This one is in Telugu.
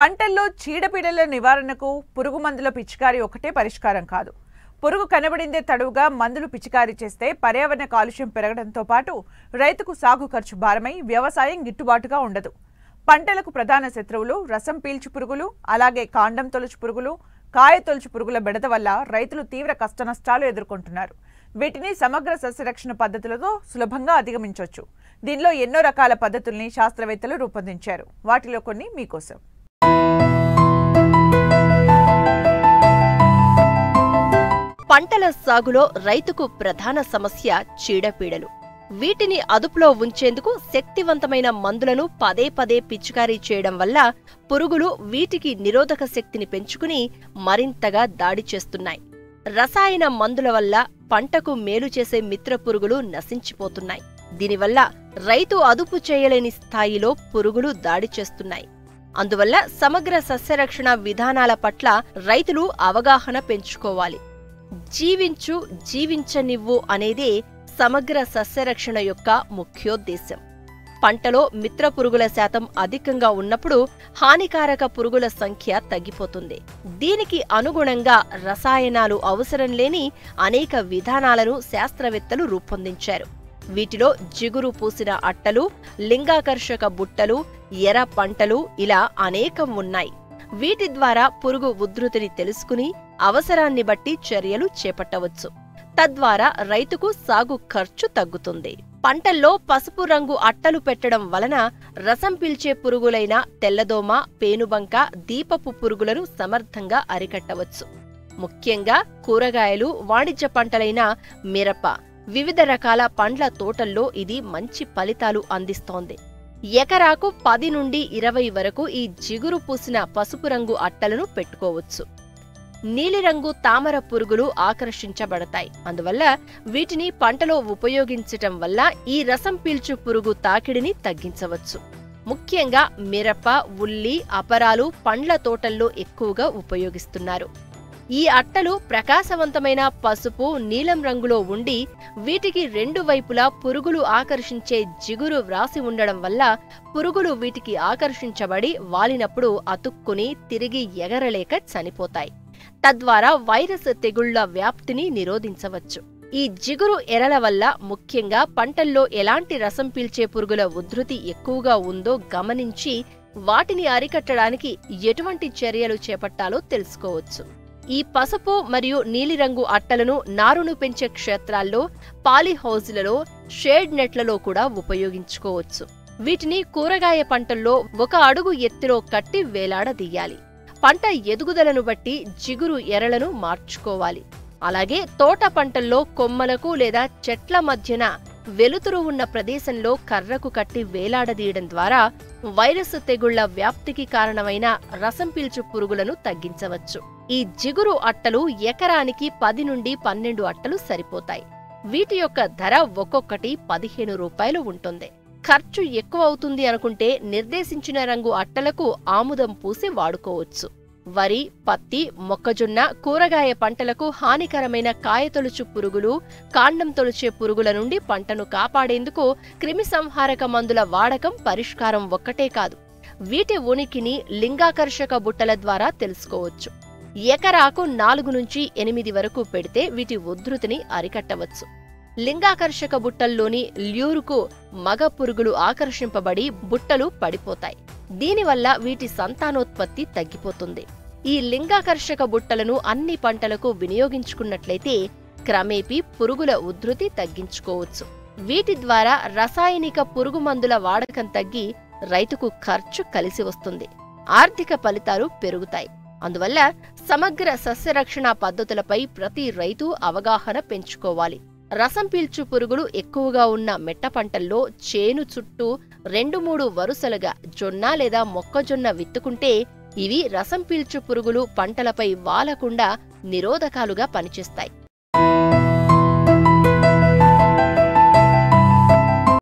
పంటల్లో చీడపీడల నివారణకు పురుగు మందుల పిచికారీ ఒకటే పరిష్కారం కాదు. పురుగు కనబడిందే తడువుగా మందులు పిచికారీ చేస్తే పర్యావరణ కాలుష్యం పెరగడంతో పాటు రైతుకు సాగు ఖర్చు భారమై వ్యవసాయం గిట్టుబాటుగా ఉండదు. పంటలకు ప్రధాన శత్రువులు రసం పీల్చు పురుగులు, అలాగే కాండం తొలుచు పురుగులు, కాయ తొలుచు పురుగుల బెడద వల్ల రైతులు తీవ్ర కష్టనష్టాలు ఎదుర్కొంటున్నారు. వీటిని సమగ్ర సస్యరక్షణ పద్ధతులతో సులభంగా అధిగమించవచ్చు. దీనిలో ఎన్నో రకాల పద్ధతుల్ని శాస్త్రవేత్తలు రూపొందించారు. వాటిలో కొన్ని మీకోసం. పంటల సాగులో రైతుకు ప్రధాన సమస్య చీడపీడలు. వీటిని అదుపులో ఉంచేందుకు శక్తివంతమైన మందులను పదే పదే పిచికారీ చేయడం వల్ల పురుగులు వీటికి నిరోధక శక్తిని పెంచుకుని మరింతగా దాడి చేస్తున్నాయి. రసాయన మందుల వల్ల పంటకు మేలు చేసే మిత్ర పురుగులు నశించిపోతున్నాయి. దీనివల్ల రైతు అదుపు చేయలేని స్థాయిలో పురుగులు దాడి చేస్తున్నాయి. అందువల్ల సమగ్ర సస్యరక్షణ విధానాల పట్ల రైతులు అవగాహన పెంచుకోవాలి. జీవించు జీవించనివ్వు అనేదే సమగ్ర సస్యరక్షణ యొక్క ముఖ్యోద్దేశం. పంటలో మిత్ర పురుగుల శాతం అధికంగా ఉన్నప్పుడు హానికారక పురుగుల సంఖ్య తగ్గిపోతుంది. దీనికి అనుగుణంగా రసాయనాలు అవసరం లేని అనేక విధానాలను శాస్త్రవేత్తలు రూపొందించారు. వీటిలో జిగురు పూసిన అట్టలు, లింగాకర్షక బుట్టలు, ఎర్ర పంటలు ఇలా అనేకం ఉన్నాయి. వీటి ద్వారా పురుగు ఉధృతిని తెలుసుకుని అవసరాన్ని బట్టి చర్యలు చేపట్టవచ్చు. తద్వారా రైతుకు సాగు ఖర్చు తగ్గుతుంది. పంటల్లో పసుపు రంగు అట్టలు పెట్టడం వలన రసం పీల్చే పురుగులైన తెల్లదోమ, పేనుబంక, దీపపు పురుగులను సమర్థంగా అరికట్టవచ్చు. ముఖ్యంగా కూరగాయలు, వాణిజ్య పంటలైన మిరప, వివిధ రకాల పండ్ల తోటల్లో ఇది మంచి ఫలితాలు అందిస్తోంది. ఎకరాకు 10 నుండి 20 వరకు ఈ జిగురు పూసిన పసుపు రంగు అట్టలను పెట్టుకోవచ్చు. నీలిరంగు తామర పురుగులు ఆకర్షించబడతాయి. అందువల్ల వీటిని పంటలో ఉపయోగించటం వల్ల ఈ రసం పీల్చు పురుగు తాకిడిని తగ్గించవచ్చు. ముఖ్యంగా మిరప, ఉల్లి, అపరాలు పండ్ల తోటల్లో ఎక్కువగా ఉపయోగిస్తున్నారు. ఈ అట్టలు ప్రకాశవంతమైన పసుపు, నీలం రంగులో ఉండి వీటికి రెండు వైపులా పురుగులు ఆకర్షించే జిగురు వ్రాసి ఉండడం వల్ల పురుగులు వీటికి ఆకర్షించబడి వాలినప్పుడు అతుక్కుని తిరిగి ఎగరలేక చనిపోతాయి. తద్వారా వైరస్ తెగుళ్ల వ్యాప్తిని నిరోధించవచ్చు. ఈ జిగురు ఎరల వల్ల ముఖ్యంగా పంటల్లో ఎలాంటి రసం పీల్చే పురుగుల ఉధృతి ఎక్కువగా ఉందో గమనించి వాటిని అరికట్టడానికి ఎటువంటి చర్యలు చేపట్టాలో తెలుసుకోవచ్చు. ఈ పసుపు మరియు నీలిరంగు అట్టలను నారును పెంచే క్షేత్రాల్లో, పాలీహౌజ్లలో, షేడ్ నెట్లలో కూడా ఉపయోగించుకోవచ్చు. వీటిని కూరగాయ పంటల్లో 1 అడుగు ఎత్తులో కట్టి వేలాడదీయాలి. పంట ఎదుగుదలను బట్టి జిగురు ఎరలను మార్చుకోవాలి. అలాగే తోట పంటల్లో కొమ్మలకు లేదా చెట్ల మధ్యన వెలుతురు ఉన్న ప్రదేశంలో కర్రకు కట్టి వేలాడదీయడం ద్వారా వైరస్ తెగుళ్ల వ్యాప్తికి కారణమైన రసం పీల్చు పురుగులను తగ్గించవచ్చు. ఈ జిగురు అట్టలు ఎకరానికి 10 నుండి 12 అట్టలు సరిపోతాయి. వీటి యొక్క ధర ఒక్కొక్కటి 15 రూపాయలు ఉంటుంది. ఖర్చు ఎక్కువ అవుతుంది అనుకుంటే నిర్దేశించిన రంగు అట్టలకు ఆముదం పూసి వాడుకోవచ్చు. వరి, పత్తి, మొక్కజొన్న, కూరగాయ పంటలకు హానికరమైన కాయతొలుచు పురుగులు, కాండం తొలిచే పురుగుల నుండి పంటను కాపాడేందుకు క్రిమి సంహారక మందుల వాడకం పరిష్కారం ఒక్కటే కాదు. వీటి ఉనికిని లింగాకర్షక బుట్టల ద్వారా తెలుసుకోవచ్చు. ఎకరాకు 4 నుంచి 8 వరకు పెడితే వీటి ఉధృతిని అరికట్టవచ్చు. లింగాకర్షక బుట్టల్లోని ల్యూరుకు మగ పురుగులు ఆకర్షింపబడి బుట్టలు పడిపోతాయి. దీనివల్ల వీటి సంతానోత్పత్తి తగ్గిపోతుంది. ఈ లింగాకర్షక బుట్టలను అన్ని పంటలకు వినియోగించుకున్నట్లయితే క్రమేపీ పురుగుల ఉధృతి తగ్గించుకోవచ్చు. వీటి ద్వారా రసాయనిక పురుగు మందుల వాడకం తగ్గి రైతుకు ఖర్చు కలిసి వస్తుంది. ఆర్థిక ఫలితాలు పెరుగుతాయి. అందువల్ల సమగ్ర సస్యరక్షణ పద్ధతులపై ప్రతి రైతు అవగాహన పెంచుకోవాలి. రసం పీల్చు పురుగులు ఎక్కువగా ఉన్న మెట్ట పంటల్లో చేను చుట్టూ 2-3 వరుసలుగా జొన్న లేదా మొక్కజొన్న విత్తుకుంటే ఇవి రసం పీల్చు పురుగులు పంటలపై వాలకుండా నిరోధకాలుగా పనిచేస్తాయి.